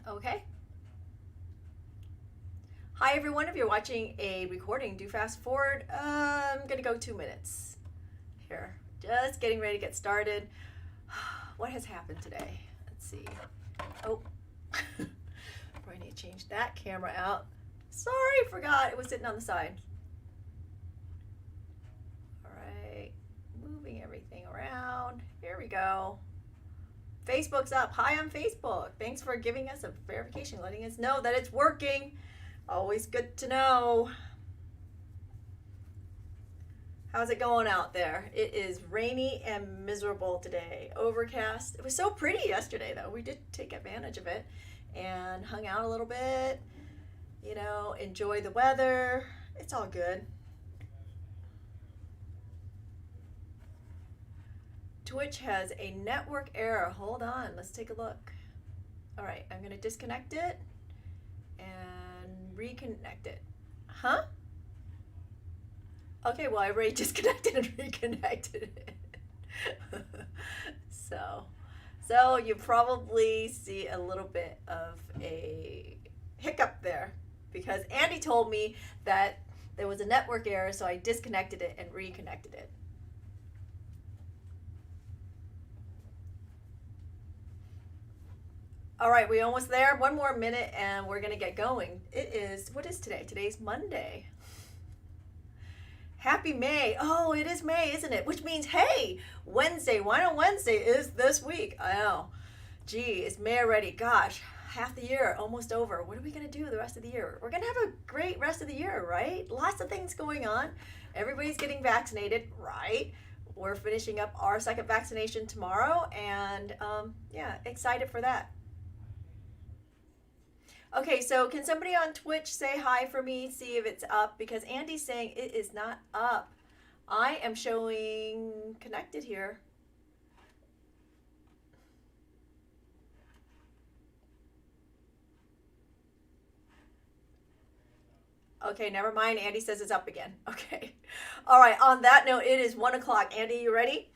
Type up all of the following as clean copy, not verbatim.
Okay. Hi everyone, if you're watching a recording, do fast forward. I'm gonna go 2 minutes. Here, just getting ready to get started. What has happened today? Let's see. Oh, probably need to change that camera out. Sorry, forgot it was sitting on the side. All right, moving everything around. Here we go. Facebook's up. Hi on Facebook. Thanks for giving us a verification, letting us know that it's working. Always good to know. How's it going out there? It is rainy and miserable today. Overcast. It was so pretty yesterday, though. We did take advantage of it and hung out a little bit. You know, enjoy the weather. It's all good. Twitch has a network error. Hold on, let's take a look. All right, I'm gonna disconnect it and reconnect it. Huh? Okay, well I already disconnected and reconnected it. so you probably see a little bit of a hiccup there because Andy told me that there was a network error, so I disconnected it and reconnected it. All right, we almost there. One more minute and we're going to get going. What is today? Today's Monday. Happy May. Oh, it is May, isn't it? Which means, hey, Wednesday. Why not Wednesday is this week? I know. Gee, it's May already. Gosh, half the year almost over. What are we going to do the rest of the year? We're going to have a great rest of the year, right? Lots of things going on. Everybody's getting vaccinated, right? We're finishing up our second vaccination tomorrow, and yeah, excited for that. Okay, so can somebody on Twitch say hi for me, see if it's up? Because Andy's saying it is not up. I am showing connected here. Okay, never mind. Andy says it's up again. Okay. All right, on that note, it is 1 o'clock. Andy, you ready?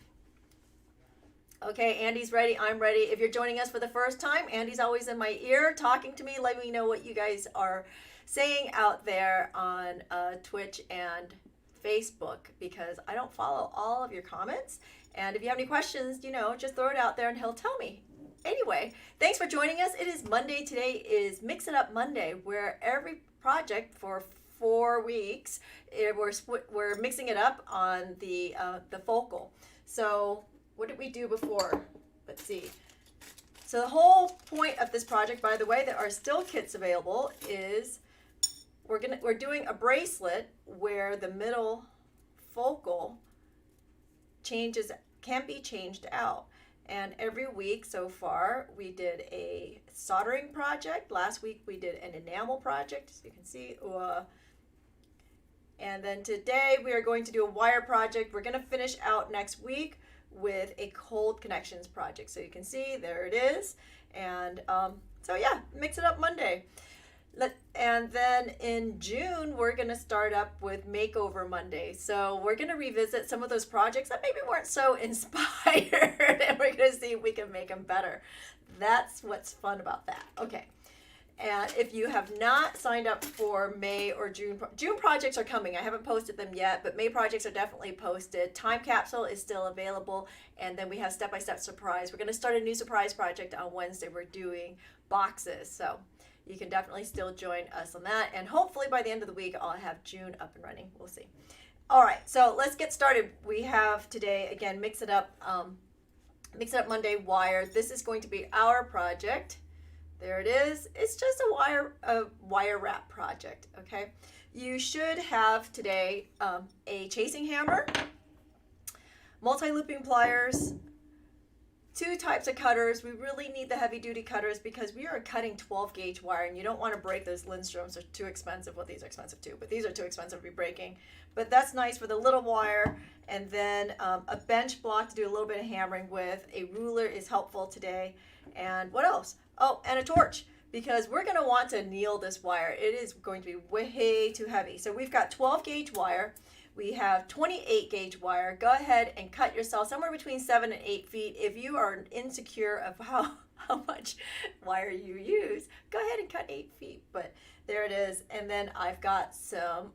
Okay, Andy's ready. I'm ready. If you're joining us for the first time, Andy's always in my ear talking to me, letting me know what you guys are saying out there on Twitch and Facebook because I don't follow all of your comments. And if you have any questions, you know, just throw it out there and he'll tell me. Anyway, thanks for joining us. It is Monday. Today is Mix It Up Monday, where every project for 4 weeks, we're mixing it up on the focal. So what did we do before? Let's see. So the whole point of this project, by the way, there are still kits available, is we're doing a bracelet where the middle focal can be changed out. And every week so far, we did a soldering project. Last week we did an enamel project, as you can see. And then today we are going to do a wire project. We're going to finish out next week with a cold connections project. So you can see there it is. And so yeah, Mix It Up Monday. And then in June, we're going to start up with Makeover Monday. So we're going to revisit some of those projects that maybe weren't so inspired, and we're going to see if we can make them better. That's what's fun about that. Okay. And if you have not signed up for May or June projects are coming. I haven't posted them yet, but May projects are definitely posted. Time capsule is still available. And then we have step-by-step surprise. We're going to start a new surprise project on Wednesday. We're doing boxes. So you can definitely still join us on that. And hopefully by the end of the week, I'll have June up and running. We'll see. All right, so let's get started. We have today, again, Mix It Up Monday wire. This is going to be our project. There it is. It's just a wire wrap project, okay? You should have today a chasing hammer, multi-looping pliers, 2 types of cutters. We really need the heavy duty cutters because we are cutting 12 gauge wire and you don't want to break those Lindstroms. They're too expensive. Well, these are expensive too, but these are too expensive to be breaking. But that's nice for the little wire. And then a bench block to do a little bit of hammering with. A ruler is helpful today. And what else? Oh, and a torch, because we're going to want to anneal this wire. It is going to be way too heavy. So we've got 12 gauge wire. We have 28 gauge wire. Go ahead and cut yourself somewhere between 7 and 8 feet. If you are insecure of how much wire you use, go ahead and cut 8 feet. But there it is. And then I've got some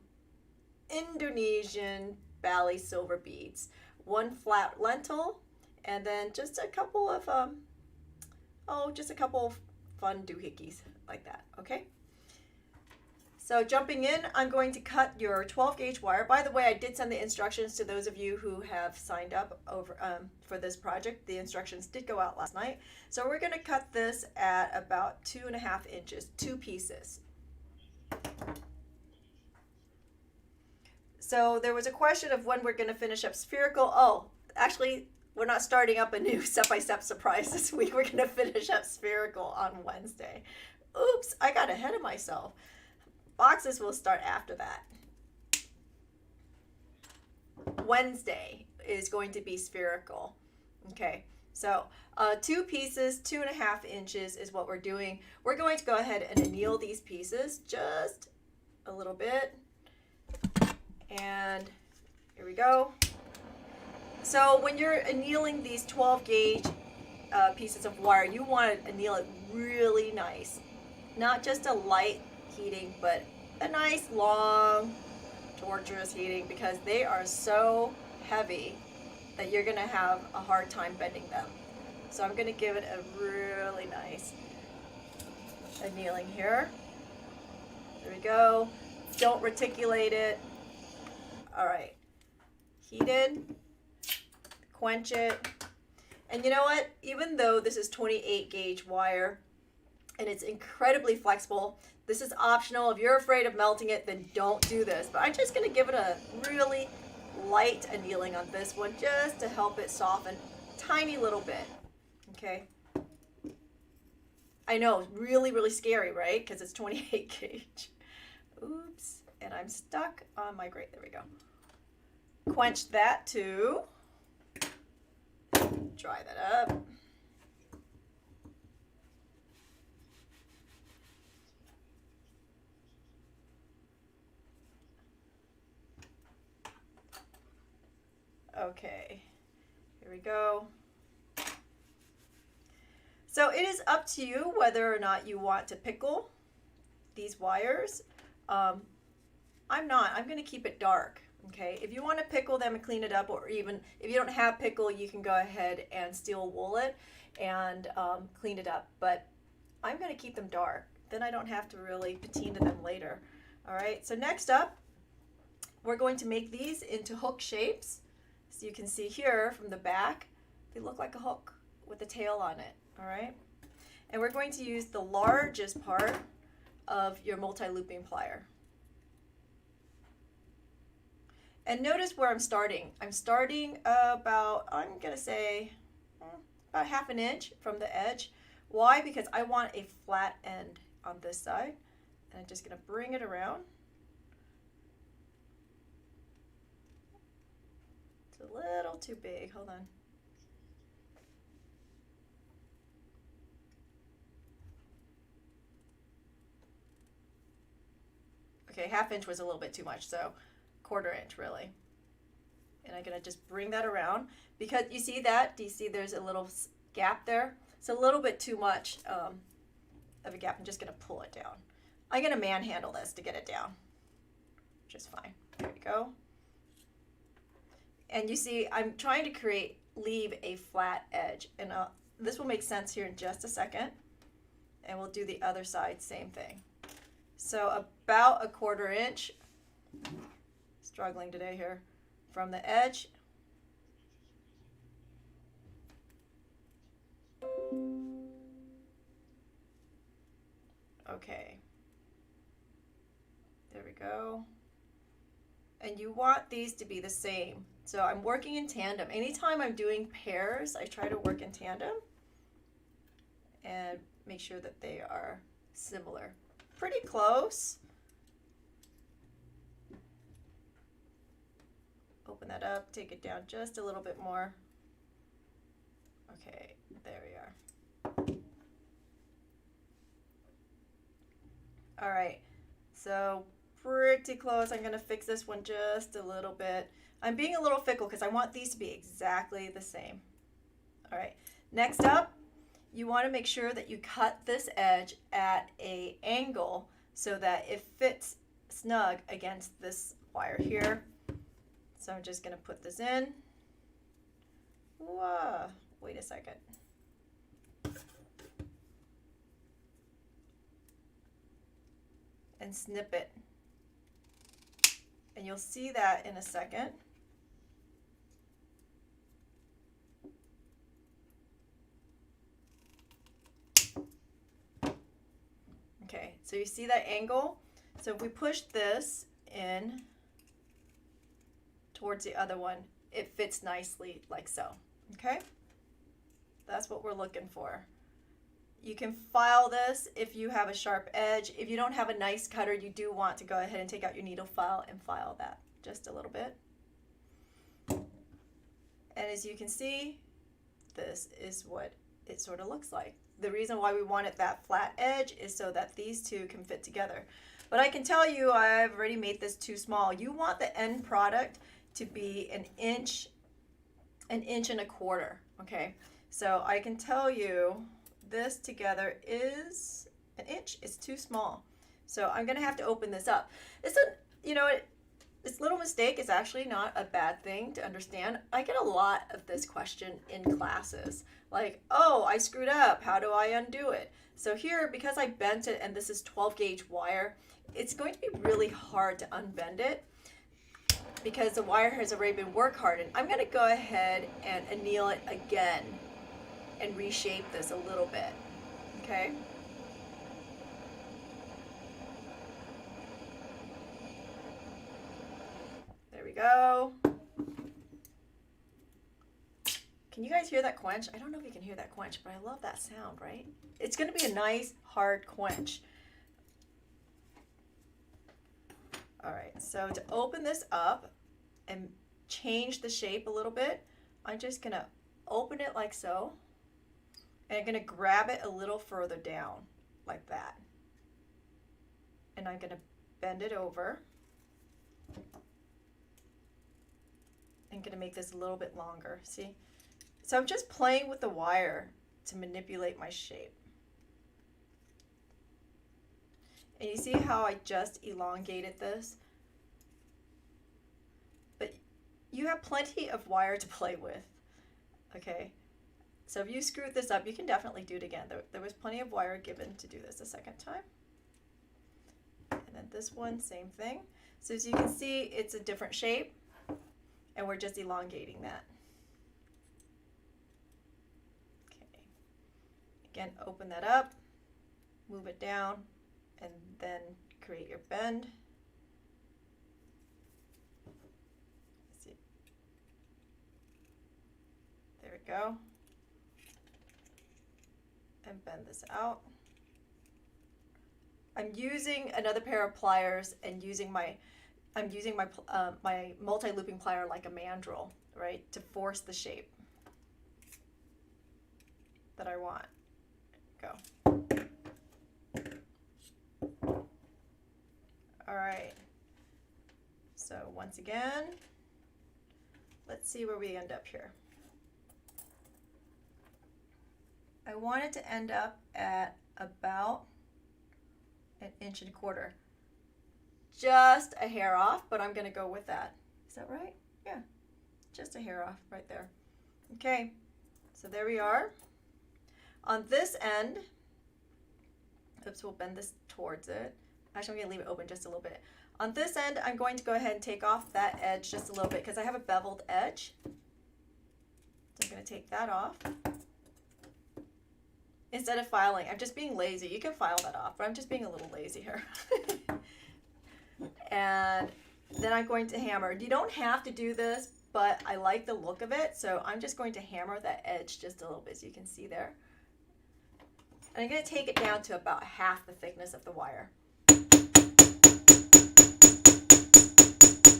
Indonesian Bali silver beads, one flat lentil, and then just a couple of just a couple of fun doohickeys like that. Okay. So jumping in, I'm going to cut your 12 gauge wire. By the way, I did send the instructions to those of you who have signed up for this project. The instructions did go out last night. So we're going to cut this at about 2.5 inches, 2 pieces. So there was a question of when we're going to finish up spherical. Oh, actually, we're not starting up a new step-by-step surprise this week. We're going to finish up spherical on Wednesday. Oops, I got ahead of myself. Boxes will start after that. Wednesday is going to be spherical. Okay, so 2 pieces, 2.5 inches is what we're doing. We're going to go ahead and anneal these pieces just a little bit. And here we go. So when you're annealing these 12 gauge pieces of wire, you want to anneal it really nice. Not just a light heating, but a nice long torturous heating, because they are so heavy that you're going to have a hard time bending them. So I'm going to give it a really nice annealing here. There we go. Don't reticulate it. All right. Heated. Quench it. And you know what? Even though this is 28 gauge wire and it's incredibly flexible, this is optional. If you're afraid of melting it, then don't do this. But I'm just going to give it a really light annealing on this one just to help it soften tiny little bit. Okay. I know, really, really scary, right? Because it's 28 gauge. Oops. And I'm stuck on my grate. There we go. Quench that too. Dry that up. Okay, here we go. So it is up to you whether or not you want to pickle these wires. I'm not. I'm going to keep it dark. Okay, if you want to pickle them and clean it up, or even if you don't have pickle, you can go ahead and steel wool it and clean it up. But I'm going to keep them dark. Then I don't have to really patina them later. All right, so next up, we're going to make these into hook shapes. So you can see here from the back, they look like a hook with a tail on it. All right, and we're going to use the largest part of your multi-looping plier. And notice where I'm starting. I'm starting about, I'm going to say, about 1/2 inch from the edge. Why? Because I want a flat end on this side. And I'm just going to bring it around. It's a little too big. Hold on. Okay, 1/2 inch was a little bit too much, so 1/4 inch really. And I'm going to just bring that around, because you see that? Do you see there's a little gap there? It's a little bit too much of a gap. I'm just going to pull it down. I'm going to manhandle this to get it down. Just fine. There we go. And you see I'm trying to leave a flat edge. And this will make sense here in just a second. And we'll do the other side, same thing. So about 1/4 inch. Struggling today here, from the edge. Okay, there we go. And you want these to be the same. So I'm working in tandem. Anytime I'm doing pairs, I try to work in tandem and make sure that they are similar. Pretty close. Open that up, take it down just a little bit more. Okay, there we are. All right, so pretty close. I'm going to fix this one just a little bit. I'm being a little fickle because I want these to be exactly the same. All right, next up, you want to make sure that you cut this edge at an angle so that it fits snug against this wire here. So I'm just going to put this in. Whoa, wait a second. And snip it. And you'll see that in a second. Okay, so you see that angle? So if we push this in towards the other one, it fits nicely like so, okay? That's what we're looking for. You can file this if you have a sharp edge. If you don't have a nice cutter, you do want to go ahead and take out your needle file and file that just a little bit. And as you can see, this is what it sort of looks like. The reason why we wanted that flat edge is so that these two can fit together. But I can tell you, I've already made this too small. You want the end product to be an inch and a quarter, okay? So I can tell you this together is an inch. It's too small. So I'm gonna have to open this up. It's this little mistake is actually not a bad thing to understand. I get a lot of this question in classes, like, oh, I screwed up, how do I undo it? So here, because I bent it and this is 12 gauge wire, it's going to be really hard to unbend it because the wire has already been work hardened. I'm gonna go ahead and anneal it again and reshape this a little bit, okay? There we go. Can you guys hear that quench? I don't know if you can hear that quench, but I love that sound, right? It's gonna be a nice, hard quench. All right, so to open this up and change the shape a little bit, I'm just gonna open it like so. And I'm going to grab it a little further down, like that. And I'm going to bend it over. I'm going to make this a little bit longer, see? So I'm just playing with the wire to manipulate my shape. And you see how I just elongated this? But you have plenty of wire to play with, okay? So if you screwed this up, you can definitely do it again. There was plenty of wire given to do this a second time. And then this one, same thing. So as you can see, it's a different shape, and we're just elongating that. Okay. Again, open that up, move it down, and then create your bend. Let's see. There we go. And bend this out. I'm using another pair of pliers and I'm using my multi-looping plier like a mandrel, right, to force the shape that I want. Go. All right. So once again, let's see where we end up here. I want it to end up at about an inch and a quarter. Just a hair off, but I'm going to go with that. Is that right? Yeah, just a hair off right there. Okay, so there we are. On this end, oops, we'll bend this towards it. Actually, I'm going to leave it open just a little bit. On this end, I'm going to go ahead and take off that edge just a little bit because I have a beveled edge. So I'm going to take that off. Instead of filing, I'm just being lazy. You can file that off, but I'm just being a little lazy here. And then I'm going to hammer. You don't have to do this, but I like the look of it, so I'm just going to hammer that edge just a little bit, so you can see there. And I'm going to take it down to about half the thickness of the wire.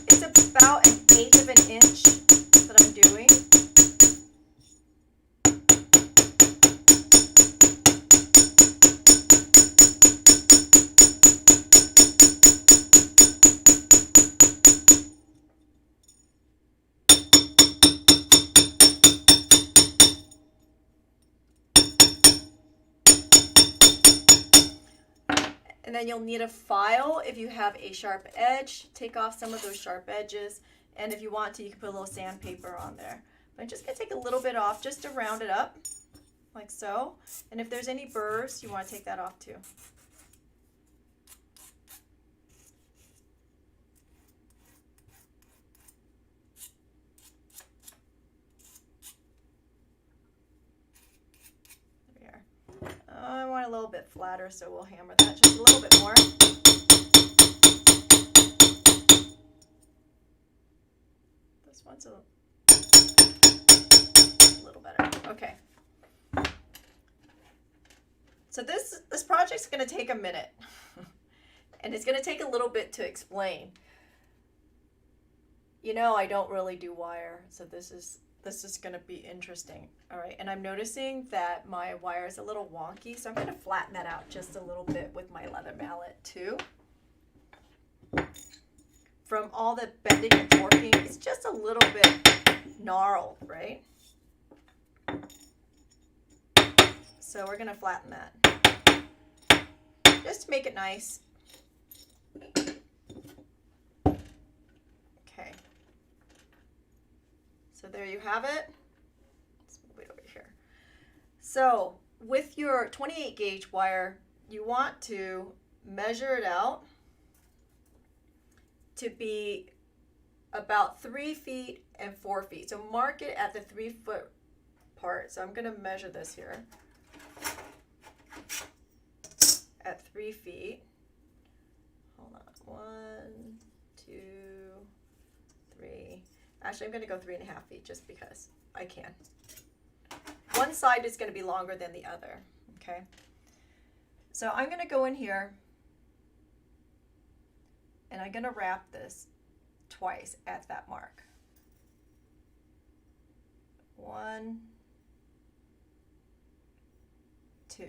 It's about 1/8 of an inch that I'm doing. And then you'll need a file if you have a sharp edge. Take off some of those sharp edges. And if you want to, you can put a little sandpaper on there. But I'm just going to take a little bit off just to round it up, like so. And if there's any burrs, you want to take that off too. I want a little bit flatter, so we'll hammer that just a little bit more. This one's a little better. Okay. So this project's going to take a minute, and it's going to take a little bit to explain. You know, I don't really do wire, so this is going to be interesting. All right, and I'm noticing that my wire is a little wonky, so I'm going to flatten that out just a little bit with my leather mallet too. From all the bending and torquing, it's just a little bit gnarled, right? So we're going to flatten that just to make it nice. Okay. So there you have it. Let's move it over here. So with your 28 gauge wire, you want to measure it out to be about 3 feet and 4 feet. So mark it at the 3 foot part. So I'm going to measure this here at 3 feet. Hold on. 1, 2, 3. Actually, I'm going to go 3.5 feet just because I can. One side is going to be longer than the other, okay? So I'm going to go in here and I'm going to wrap this twice at that mark. 1, 2.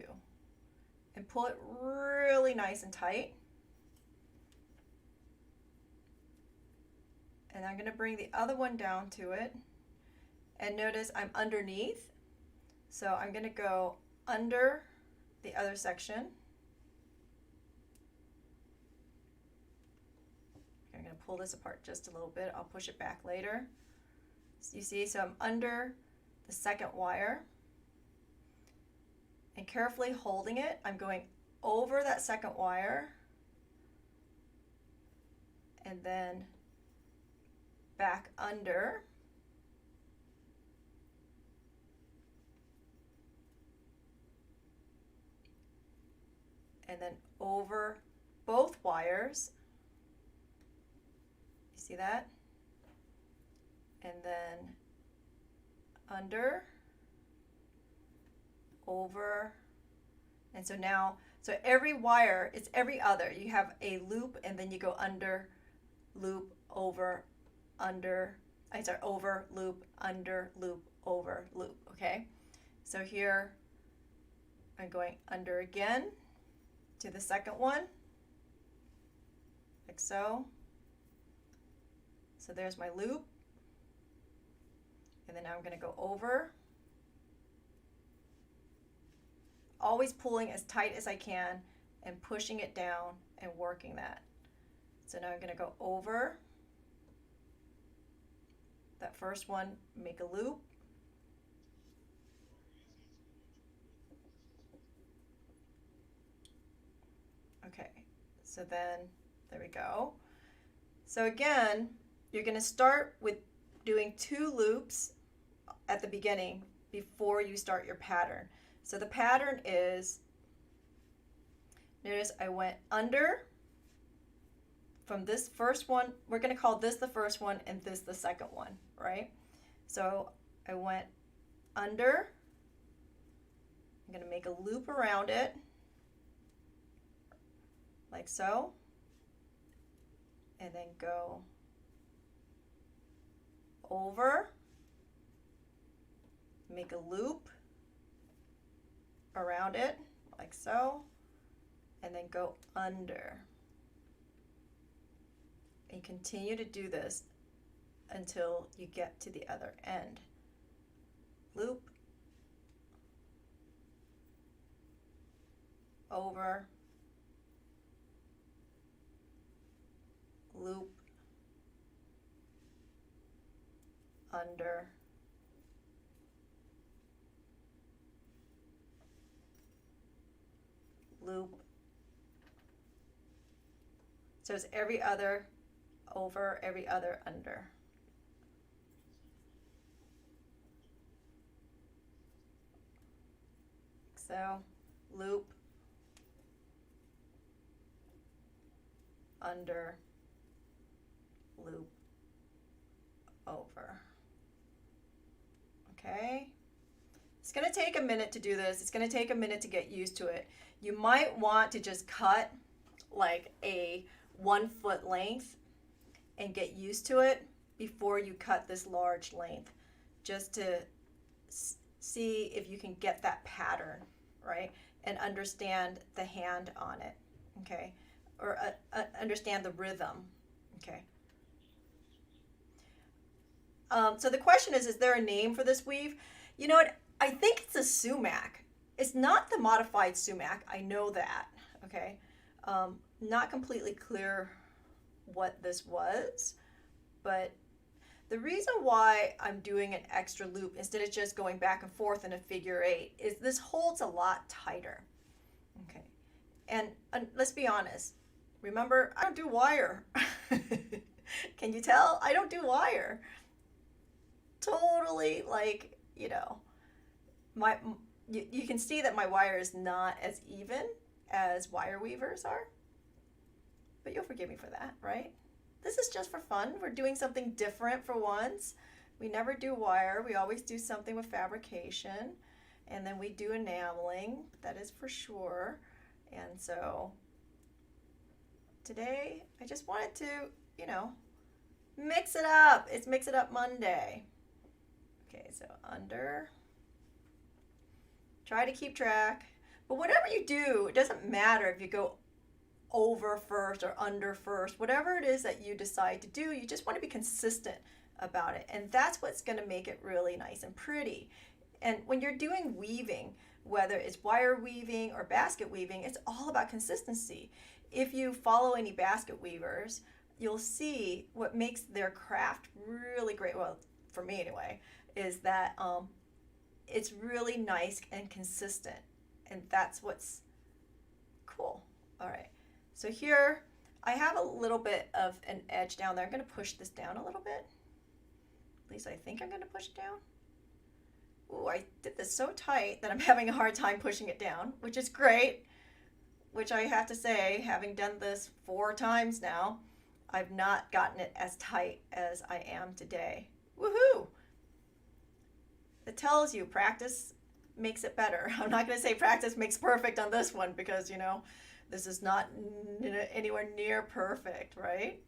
And pull it really nice and tight. And I'm going to bring the other one down to it. And notice I'm underneath. So I'm going to go under the other section. I'm going to pull this apart just a little bit. I'll push it back later. So you see, so I'm under the second wire. And carefully holding it, I'm going over that second wire. And then back under, and then over both wires. You see that? And then under, over, and so now, so every wire, it's every other. You have a loop and then you go under, loop, over, under, over, loop, under, loop, over, loop, okay? So here, I'm going under again to the second one, like so. So there's my loop. And then now I'm going to go over. Always pulling as tight as I can and pushing it down and working that. So now I'm going to go over that first one, make a loop. Okay, so then there we go. So again, you're going to start with doing 2 loops at the beginning before you start your pattern. So the pattern is, notice I went under from this first one. We're going to call this the first one and this the second one, right? So I went under. I'm going to make a loop around it, like so, and then go over, make a loop around it, like so, and then go under. And continue to do this until you get to the other end. Loop, over, loop, under, loop. So it's every other over, every other under. So loop, under, loop, over. Okay? It's going to take a minute to do this. It's going to take a minute to get used to it. You might want to just cut like a 1 foot length and get used to it before you cut this large length, just to see if you can get that pattern, right? And understand the hand on it, okay? Or understand the rhythm, okay? So the question is there a name for this weave? You know what? I think it's a sumac. It's not the modified sumac. I know that, okay? Not completely clear what this was, but the reason why I'm doing an extra loop instead of just going back and forth in a figure 8 is this holds a lot tighter, okay? And let's be honest. Remember, I don't do wire. Can you tell? I don't do wire. Totally, like, you know, you can see that my wire is not as even as wire weavers are, but you'll forgive me for that, right? This is just for fun. We're doing something different for once. We never do wire. We always do something with fabrication, and then we do enameling, that is for sure. And so today I just wanted to, you know, mix it up. It's Mix It Up Monday. Okay, so under. Try to keep track. But whatever you do, it doesn't matter if you go over first or under first. Whatever it is that you decide to do, you just want to be consistent about it. And that's what's going to make it really nice and pretty. And when you're doing weaving, whether it's wire weaving or basket weaving, it's all about consistency. If you follow any basket weavers, you'll see what makes their craft really great, well, for me anyway, is that it's really nice and consistent, and that's what's cool. All right, so here I have a little bit of an edge down there. I'm going to push this down a little bit. At least I think I'm going to push it down. Ooh, I did this so tight that I'm having a hard time pushing it down, which is great, which I have to say, having done this 4 times now, I've not gotten it as tight as I am today. Woohoo! It tells you practice makes it better. I'm not going to say practice makes perfect on this one because, you know, this is not anywhere near perfect, right?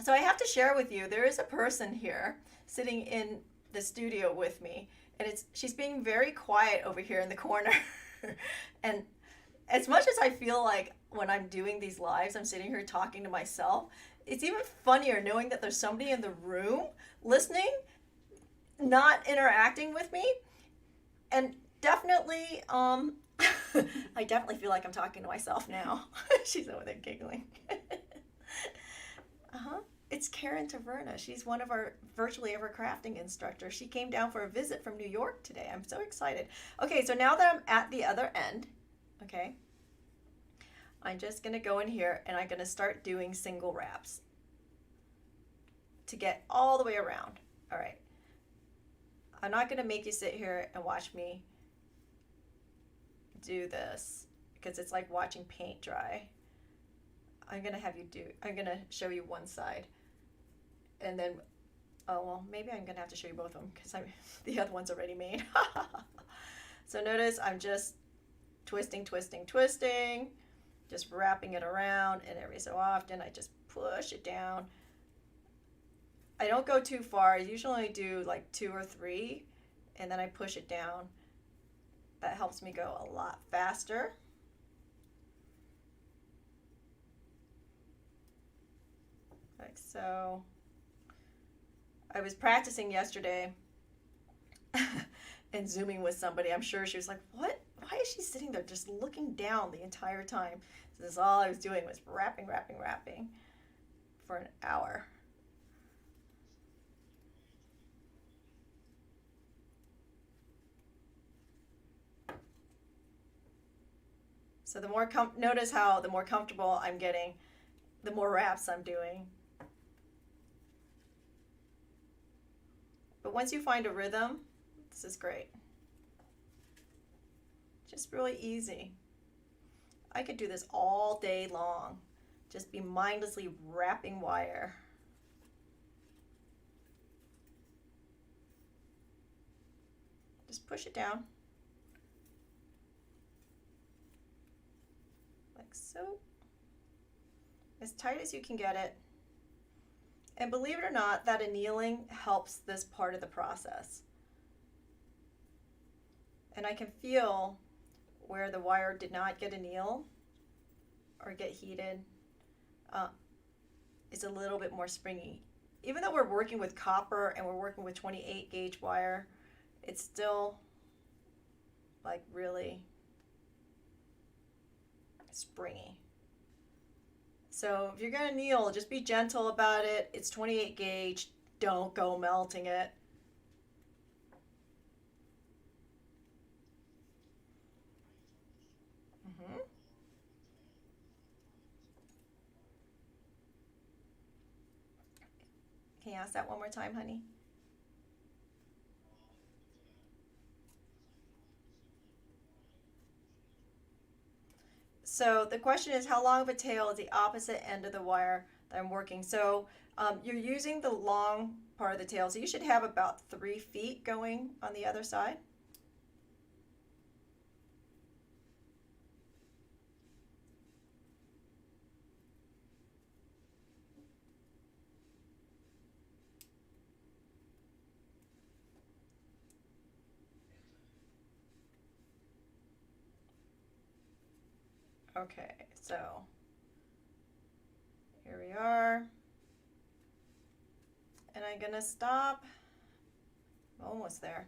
So I have to share with you, there is a person here sitting in the studio with me, and she's being very quiet over here in the corner. And as much as I feel like when I'm doing these lives, I'm sitting here talking to myself, it's even funnier knowing that there's somebody in the room listening, not interacting with me. And definitely, I definitely feel like I'm talking to myself now. She's over there giggling. It's Karen Taverna. She's one of our Virtually Ever Crafting instructors. She came down for a visit from New York today. I'm so excited. Okay, so now that I'm at the other end, okay, I'm just going to go in here and I'm going to start doing single wraps to get all the way around. All right. I'm not going to make you sit here and watch me do this because it's like watching paint dry. I'm going to show you one side. And then, oh, well, maybe I'm going to have to show you both of them because the other one's already made. So notice I'm just twisting, just wrapping it around, and every so often I just push it down. I don't go too far. I usually do like 2 or 3, and then I push it down. That helps me go a lot faster. Like so. I was practicing yesterday and Zooming with somebody. I'm sure she was like, what why is she sitting there just looking down the entire time? So this is all I was doing was wrapping for an hour. So the more notice how the more comfortable I'm getting, the more wraps I'm doing. But once you find a rhythm, this is great. Just really easy. I could do this all day long. Just be mindlessly wrapping wire. Just push it down. Like so. As tight as you can get it. And believe it or not, that annealing helps this part of the process. And I can feel where the wire did not get annealed or get heated. It's a little bit more springy. Even though we're working with copper and we're working with 28 gauge wire, it's still like really springy. So if you're gonna anneal, just be gentle about it. It's 28 gauge, don't go melting it. Can you ask that one more time, honey? So the question is, how long of a tail is the opposite end of the wire that I'm working? So you're using the long part of the tail, so you should have about 3 feet going on the other side. Okay, so here we are. And I'm gonna stop. Almost there.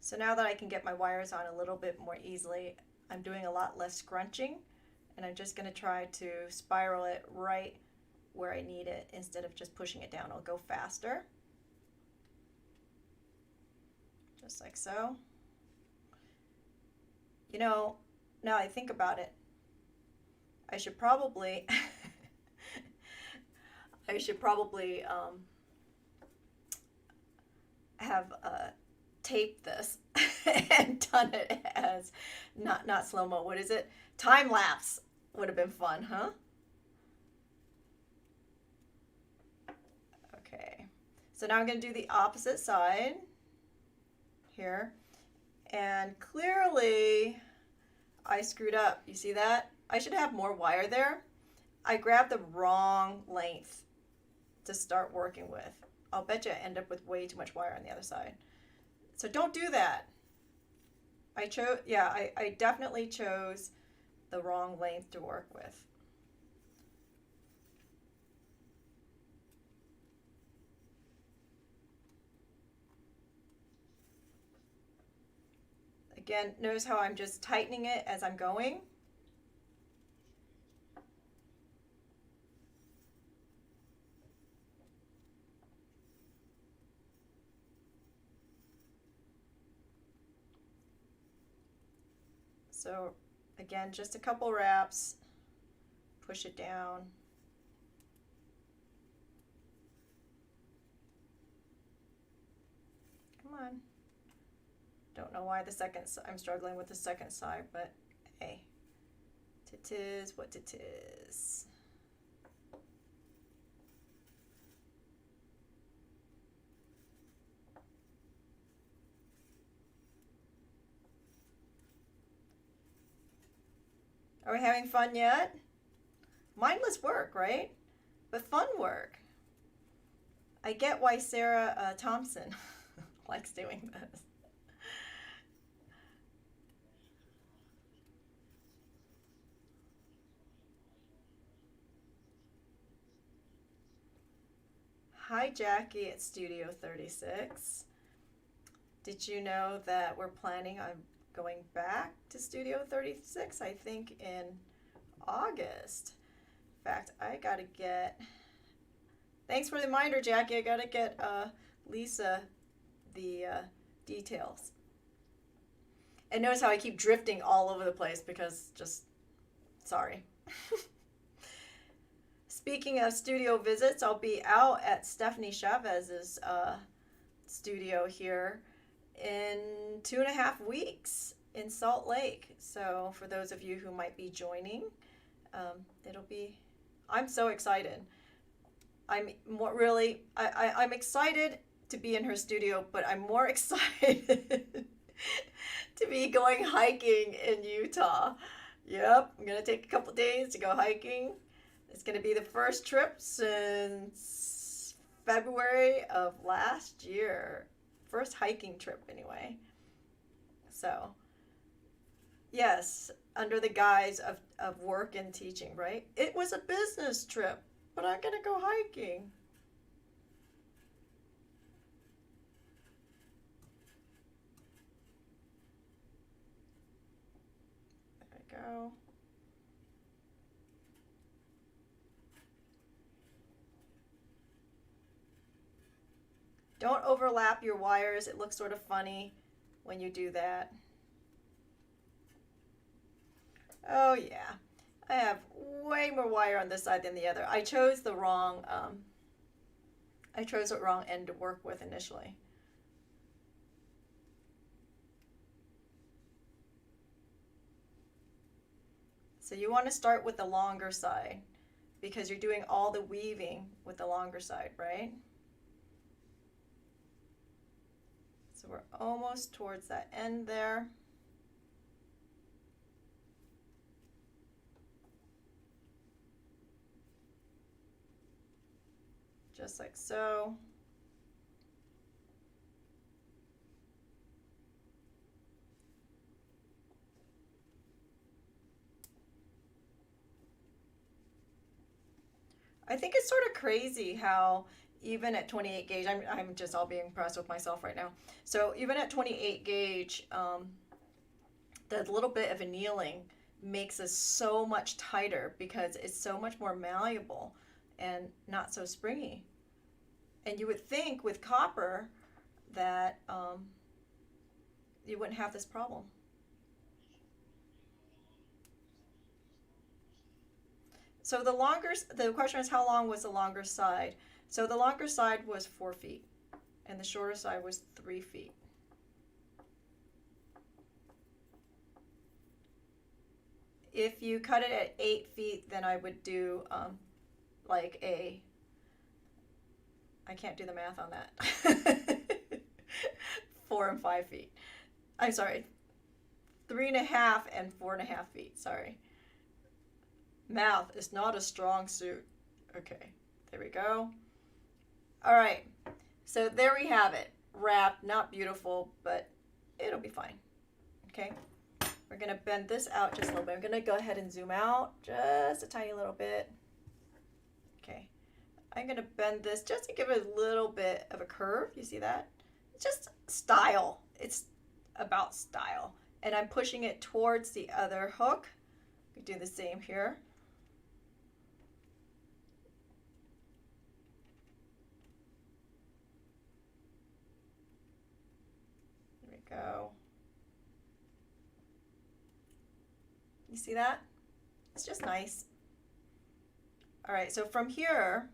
So now that I can get my wires on a little bit more easily, I'm doing a lot less scrunching, and I'm just going to try to spiral it right where I need it instead of just pushing it down. I'll go faster. Just like so. You know, now I think about it, I should probably I should probably have taped this and done it as not slow-mo. What is it? Time lapse would have been fun, huh? Okay. So now I'm going to do the opposite side here. And clearly I screwed up. You see that? I should have more wire there. I grabbed the wrong length to start working with. I'll bet you I end up with way too much wire on the other side. So don't do that. I definitely chose the wrong length to work with. Again, notice how I'm just tightening it as I'm going. So again, just a couple wraps, push it down. Come on. Don't know why I'm struggling with the second side, but hey, it is what it is. Are we having fun yet? Mindless work, right? But fun work. I get why Sarah Thompson likes doing this. Hi, Jackie at Studio 36. Did you know that we're planning on going back to Studio 36, I think, in August? In fact, I gotta get. Thanks for the reminder, Jackie. I gotta get Lisa the details. And notice how I keep drifting all over the place because just sorry. Speaking of studio visits, I'll be out at Stephanie Chavez's studio here in 2.5 weeks in Salt Lake. So for those of you who might be joining, I'm so excited. I'm excited to be in her studio, but I'm more excited to be going hiking in Utah. Yep, I'm gonna take a couple days to go hiking. It's gonna be the first trip since February of last year. First hiking trip anyway. So, yes, under the guise of work and teaching, right? It was a business trip, but I'm gonna go hiking. There we go. Don't overlap your wires. It looks sort of funny when you do that. Oh yeah, I have way more wire on this side than the other. I chose the wrong end to work with initially. So you want to start with the longer side because you're doing all the weaving with the longer side, right? So we're almost towards that end there. Just like so. I think it's sort of crazy how even at 28 gauge, I'm just all being impressed with myself right now. So even at 28 gauge, the little bit of annealing makes us so much tighter because it's so much more malleable and not so springy. And you would think with copper that you wouldn't have this problem. So the question is how long was the longer side? So the longer side was 4 feet and the shorter side was 3 feet. If you cut it at 8 feet, then I would do I can't do the math on that. 4 and 5 feet. I'm sorry, 3.5 and 4.5 feet. Sorry. Math is not a strong suit. Okay, there we go. All right, so there we have it. Wrapped, not beautiful, but it'll be fine. Okay, we're gonna bend this out just a little bit. I'm gonna go ahead and zoom out just a tiny little bit. Okay, I'm gonna bend this just to give it a little bit of a curve. You see that? It's just style. It's about style. And I'm pushing it towards the other hook. We do the same here. There we go. You see that? It's just nice. All right, so from here,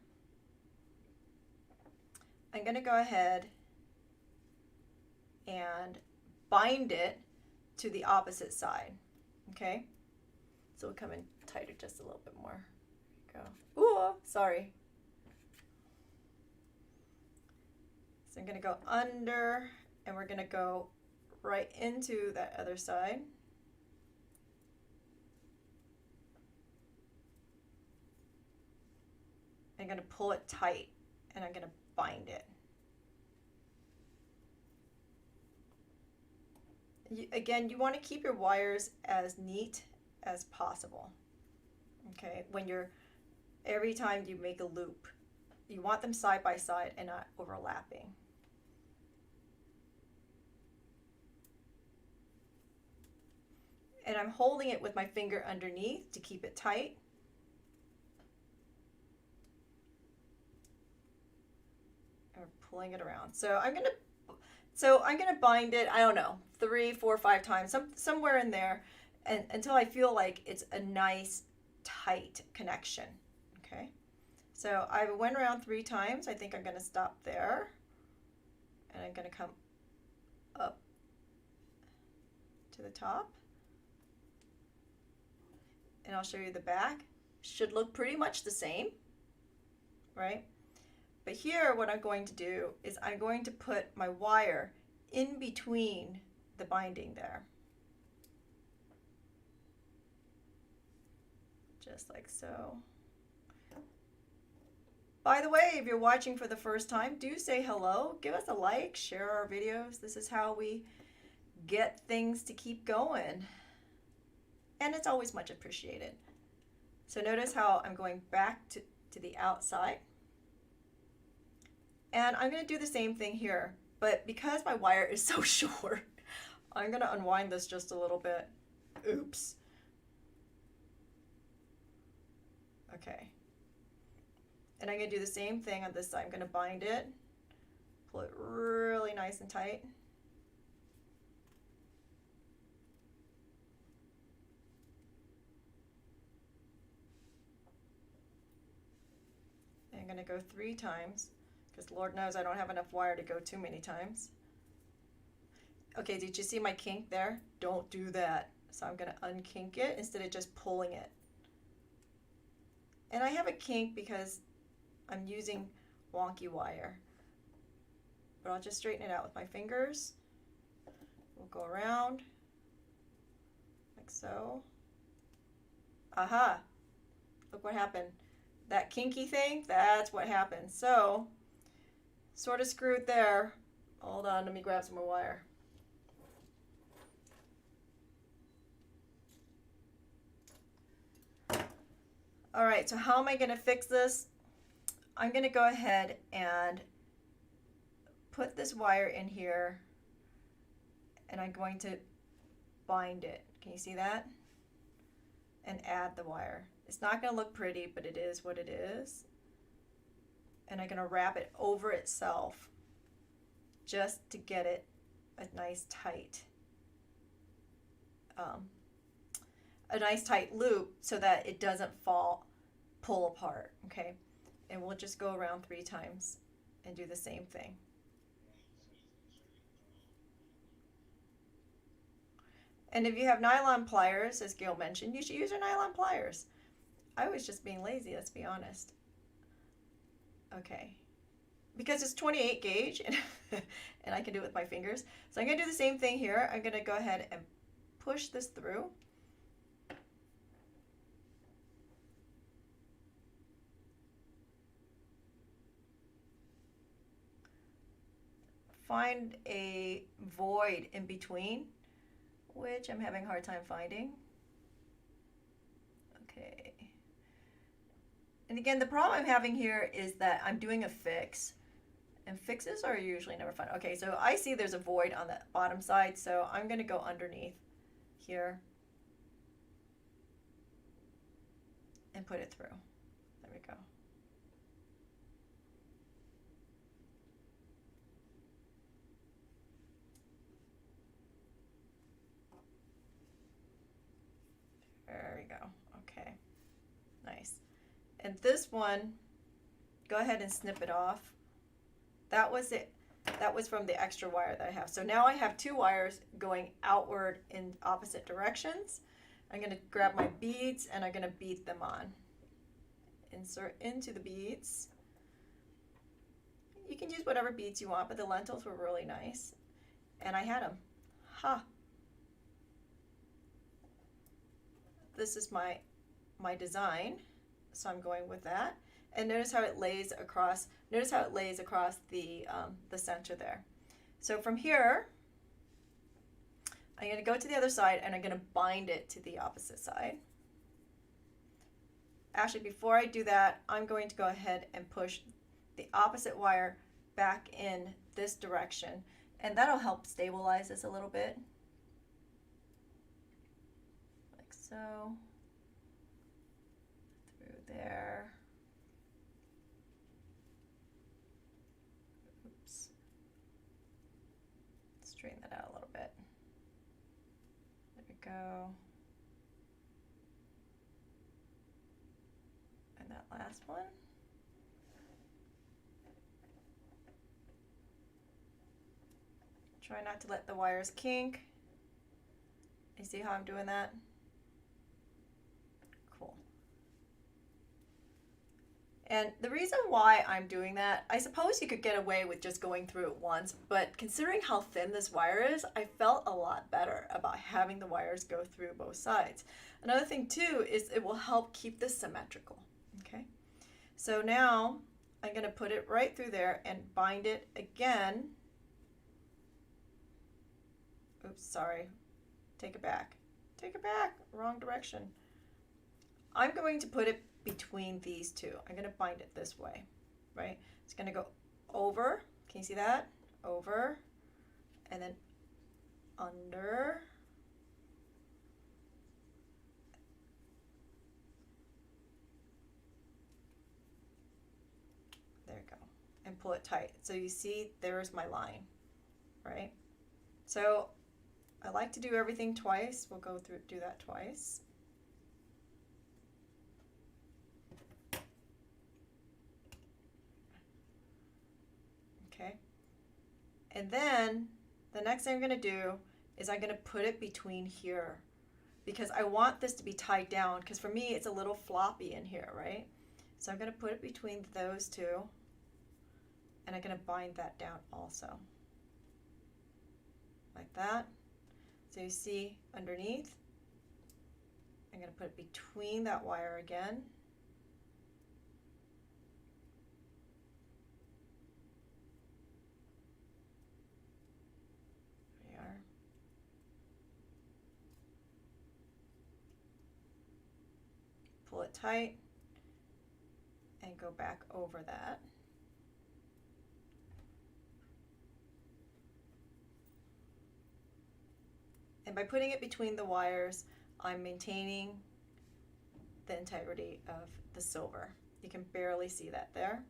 I'm gonna go ahead and bind it to the opposite side, okay? So we'll come in tighter just a little bit more. Go. Ooh, sorry. So I'm gonna go under and we're gonna go right into that other side. I'm gonna pull it tight and I'm gonna bind it. Again, you want to keep your wires as neat as possible. Okay, every time you make a loop, You want them side by side and not overlapping. And I'm holding it with my finger underneath to keep it tight. And we're pulling it around. So I'm gonna bind it, I don't know, 3, 4, 5 times, somewhere in there, and until I feel like it's a nice tight connection. Okay. So I went around 3 times. I think I'm gonna stop there. And I'm gonna come up to the top. And I'll show you the back. Should look pretty much the same, right? But here what I'm going to do is I'm going to put my wire in between the binding there. Just like so. By the way, if you're watching for the first time, do say hello, give us a like, share our videos. This is how we get things to keep going. And it's always much appreciated. So notice how I'm going back to the outside. And I'm going to do the same thing here, but because my wire is so short, I'm going to unwind this just a little bit. Oops. Okay. And I'm going to do the same thing on this side. I'm going to bind it, pull it really nice and tight. And I'm going to go 3 times, because Lord knows I don't have enough wire to go too many times. Okay, did you see my kink there? Don't do that. So I'm going to unkink it instead of just pulling it. And I have a kink because I'm using wonky wire. But I'll just straighten it out with my fingers. We'll go around like so. Aha! Look what happened. That kinky thing, that's what happened. So, sort of screwed there. Hold on, let me grab some more wire. All right, so how am I going to fix this? I'm going to go ahead and put this wire in here, and I'm going to bind it. Can you see that? And add the wire. It's not going to look pretty, but it is what it is. And I'm going to wrap it over itself just to get it a nice tight loop so that it doesn't pull apart, okay? And we'll just go around 3 times and do the same thing. And if you have nylon pliers, as Gail mentioned, you should use your nylon pliers. I was just being lazy, let's be honest. Okay. Because it's 28 gauge and, and I can do it with my fingers. So I'm going to do the same thing here. I'm going to go ahead and push this through. Find a void in between, which I'm having a hard time finding. Okay. And again, the problem I'm having here is that I'm doing a fix, and fixes are usually never fun. Okay, so I see there's a void on the bottom side, so I'm going to go underneath here and put it through. There we go. There we go. Okay, nice. And this one, go ahead and snip it off. That was it. That was from the extra wire that I have. So now I have 2 wires going outward in opposite directions. I'm going to grab my beads and I'm going to bead them on. Insert into the beads. You can use whatever beads you want, but the lentils were really nice. And I had them. Ha! This is my design, so I'm going with that. And notice how it lays across. Notice how it lays across the center there. So from here, I'm going to go to the other side and I'm going to bind it to the opposite side. Actually, before I do that, I'm going to go ahead and push the opposite wire back in this direction, and that'll help stabilize this a little bit. Like so. Through there. Oops. Straighten that out a little bit. There we go. And that last one. Try not to let the wires kink. You see how I'm doing that? Cool. And the reason why I'm doing that, I suppose you could get away with just going through it once, but considering how thin this wire is, I felt a lot better about having the wires go through both sides. Another thing too is it will help keep this symmetrical, okay? So now I'm gonna put it right through there and bind it again. Oops, sorry, take it back. Take it back, wrong direction. I'm going to put it between these two. I'm going to bind it this way, right? It's going to go over, can you see that? Over, and then under, there you go, and pull it tight. So you see there's my line, right? So I like to do everything twice. We'll go through, do that twice. Okay. And then the next thing I'm going to do is I'm going to put it between here because I want this to be tied down because for me it's a little floppy in here, right? So I'm going to put it between those two and I'm going to bind that down also. Like that. So you see underneath, I'm going to put it between that wire again. There we are. Pull it tight and go back over that. And by putting it between the wires, I'm maintaining the integrity of the silver. You can barely see that there.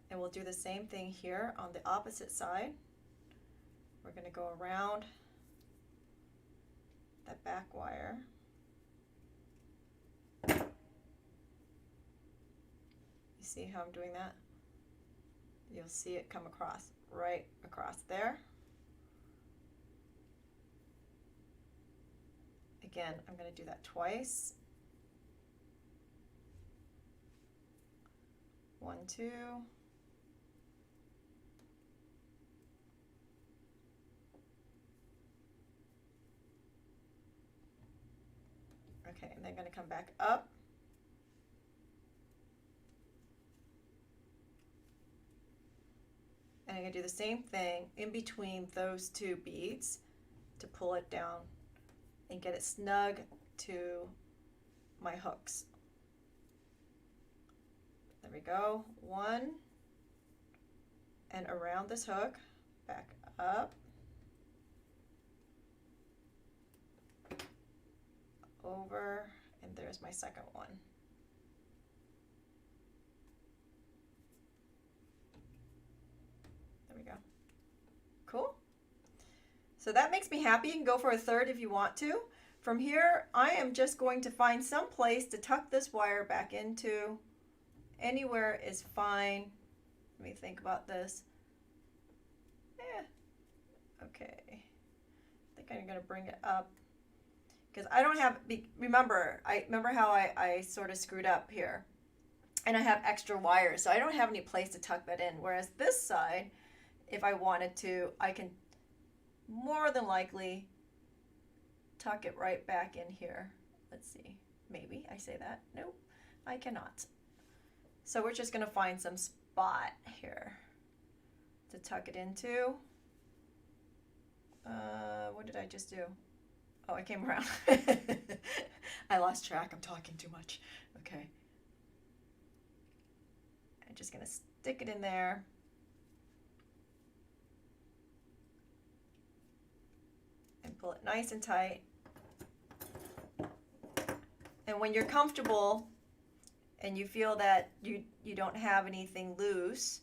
And we'll do the same thing here on the opposite side. We're going to go around that back wire. You see how I'm doing that? You'll see it come across, right across there. Again, I'm going to do that twice. 1, 2. Okay, and then I'm going to come back up. And I'm going to do the same thing in between those two beads to pull it down and get it snug to my hooks. There we go. 1, and around this hook, back up, over, and there's my second one. There we go. Cool. So that makes me happy. You can go for a third if you want to. From here, I am just going to find some place to tuck this wire back into. Anywhere is fine. Let me think about this. Okay. I think I'm going to bring it up. Because I don't have, remember how I sort of screwed up here. And I have extra wires, so I don't have any place to tuck that in. Whereas this side, if I wanted to, I can more than likely tuck it right back in here. Let's see, maybe I say that. Nope, I cannot. So we're just gonna find some spot here to tuck it into. What did I just do? Oh, I came around. I lost track, I'm talking too much. Okay. I'm just gonna stick it in there. And pull it nice and tight. And when you're comfortable and you feel that you don't have anything loose,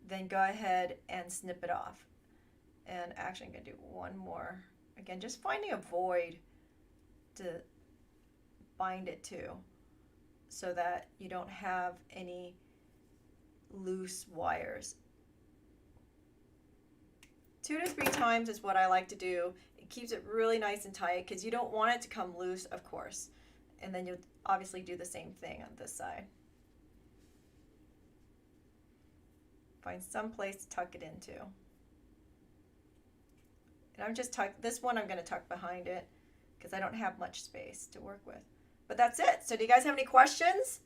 then go ahead and snip it off. And actually I'm going to do one more. Again, just finding a void to bind it to so that you don't have any loose wires. 2 to 3 times is what I like to do. It keeps it really nice and tight because you don't want it to come loose, of course. And then you'll obviously do the same thing on this side. Find some place to tuck it into. And I'm just this one I'm going to tuck behind it because I don't have much space to work with. But that's it. So do you guys have any questions?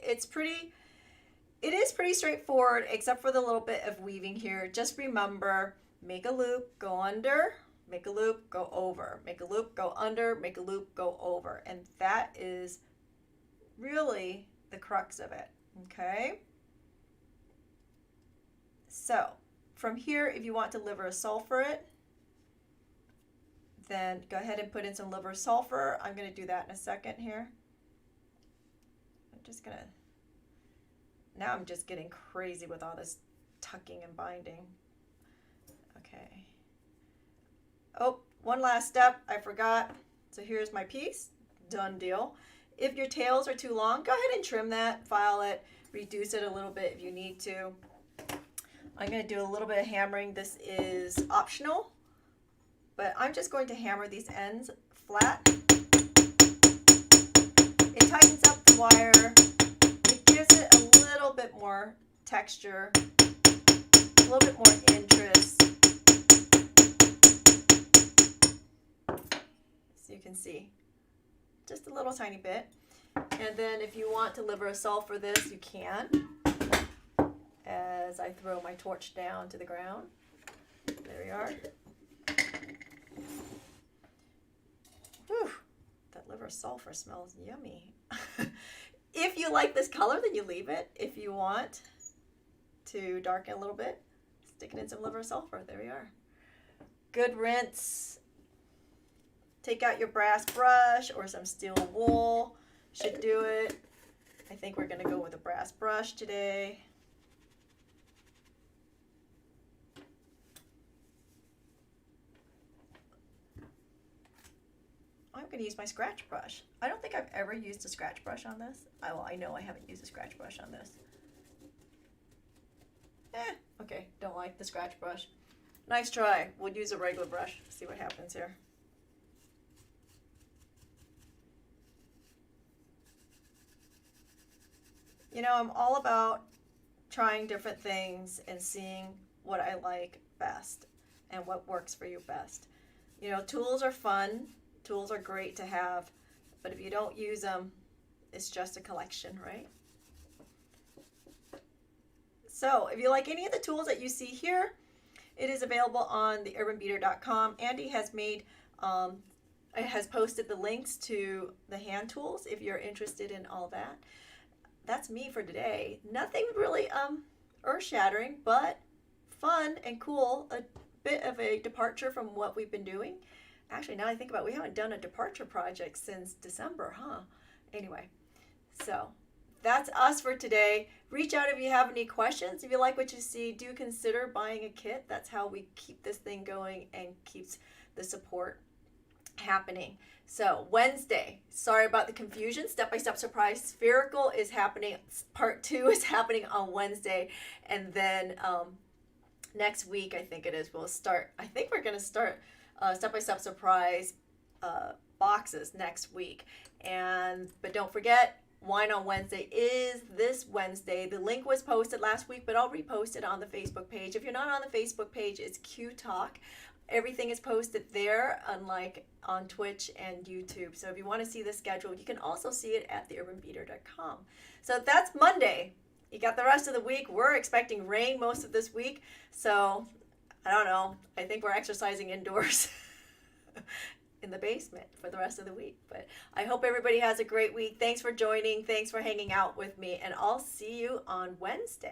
It is pretty straightforward except for the little bit of weaving here. Just remember, make a loop, go under, make a loop, go over, make a loop, go under, make a loop, go over. And that is really the crux of it, okay? So from here, if you want to liver sulfur it, then go ahead and put in some liver sulfur. I'm going to do that in a second here. Now I'm just getting crazy with all this tucking and binding. Okay. Oh, one last step, I forgot. So here's my piece, done deal. If your tails are too long, go ahead and trim that, file it, reduce it a little bit if you need to. I'm going to do a little bit of hammering. This is optional, but I'm just going to hammer these ends flat. It tightens up the wire. It gives it a little bit more texture, a little bit more interest. So you can see just a little tiny bit. And then if you want to liver sulfur this, you can. As I throw my torch down to the ground. There we are. Whew, that liver sulfur smells yummy. If you like this color, then you leave it. If you want to darken a little bit, stick it in some liver sulfur. There we are. Good rinse. Take out your brass brush or some steel wool. Should do it. I think we're going to go with a brass brush today. I'm going to use my scratch brush. I don't think I've ever used a scratch brush on this. Well, I know I haven't used a scratch brush on this. Okay, don't like the scratch brush. Nice try. We'll use a regular brush. See what happens here. You know, I'm all about trying different things and seeing what I like best and what works for you best. You know, tools are fun. Tools are great to have, but if you don't use them, it's just a collection, right? So if you like any of the tools that you see here, it is available on theurbanbeater.com. Andy has has posted the links to the hand tools if you're interested in all that. That's me for today. Nothing really earth-shattering, but fun and cool. A bit of a departure from what we've been doing. Actually, now I think about it, we haven't done a departure project since December, huh? Anyway, so that's us for today. Reach out if you have any questions. If you like what you see, do consider buying a kit. That's how we keep this thing going and keeps the support happening. So Wednesday, sorry about the confusion, step-by-step surprise spherical is happening. Part 2 is happening on Wednesday. And then next week, I think it is, we're going to start step-by-step surprise boxes next week. But don't forget, Wine on Wednesday is this Wednesday. The link was posted last week, but I'll repost it on the Facebook page. If you're not on the Facebook page, it's QTalk. Everything is posted there, unlike on Twitch and YouTube. So if you want to see the schedule, you can also see it at theurbanbeater.com. So that's Monday. You got the rest of the week. We're expecting rain most of this week. So I don't know. I think we're exercising indoors in the basement for the rest of the week. But I hope everybody has a great week. Thanks for joining. Thanks for hanging out with me. And I'll see you on Wednesday.